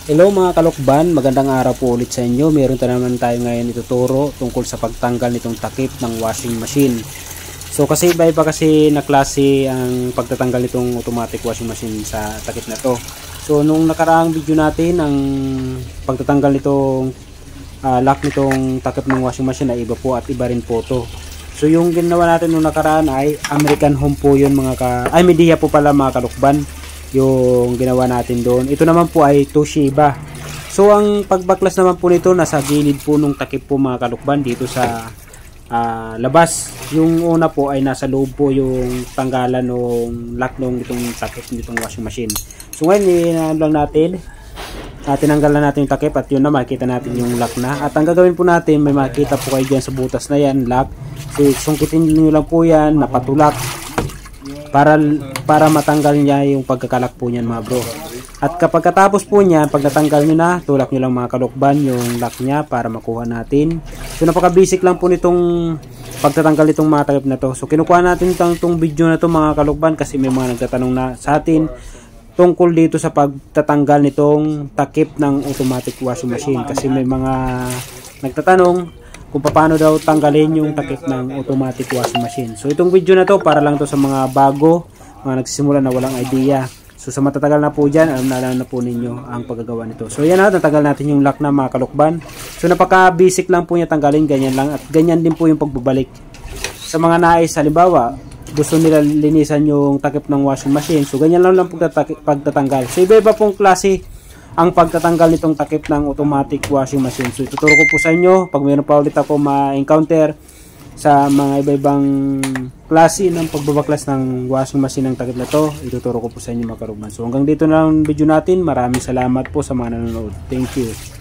Hello mga kalokban, magandang araw po ulit sa inyo. Meron naman tayo ngayon ituturo tungkol sa pagtanggal nitong takip ng washing machine. So kasi iba-iba kasi na klase ang pagtatanggal nitong automatic washing machine sa takip na to. So nung nakaraang video natin, ang pagtatanggal nitong lock nitong takip ng washing machine ay iba po at iba rin po to. So yung ginawa natin nung nakaraan ay American Home po yun Midea po pala mga kalokban yung ginawa natin doon. Ito naman po ay Toshiba. So ang pagbaklas naman po nito nasa gilid po nung takip po mga kalukban dito sa labas. Yung una po ay nasa loob po yung tanggalan ng lock nung itong takip nitong washing machine. So ngayon lang natin tinanggal na natin yung takip at yun na makikita natin yung lock na. At ang gagawin po natin, may makita po kayo dyan sa butas na yan, lock. So sungkitin nyo lang po yan, napatulak para matanggal niya yung pagkakalak po niyan mga bro. At kapag katapos po niyan, pag natanggal nyo na, tulak nyo lang mga kalokban yung lock niya para makuha natin. So napaka basic lang po nitong pagtatanggal itong mga takip na to. So kinukuha natin itong video na to mga kalokban kasi may mga nagtatanong na sa atin tungkol dito sa pagtatanggal nitong takip ng automatic washing machine. Kasi may mga nagtatanong kung paano daw tanggalin yung takip ng automatic washing machine. So itong video na to para lang to sa mga bago, mga nagsisimula na walang idea. So sa matatagal na po dyan, alam na po ninyo ang paggagawa nito. So yan na, natagal natin yung lock na mga kalokban. So napaka basic lang po niya tanggalin, ganyan lang. At ganyan din po yung pagbabalik. Sa mga nais, halimbawa, gusto nila linisan yung takip ng washing machine. So ganyan lang pagtatanggal. So iba-iba pong klase ang pagtatanggal nitong takip ng automatic washing machine. So ituturo ko po sa inyo pag mayroon pa ulit ako ma-encounter sa mga iba-ibang klase ng pagbabaklas ng washing machine ng takip na to, ituturo ko po sa inyo mga karugman. So hanggang dito na ang video natin. Maraming salamat po sa mga nanonood. Thank you.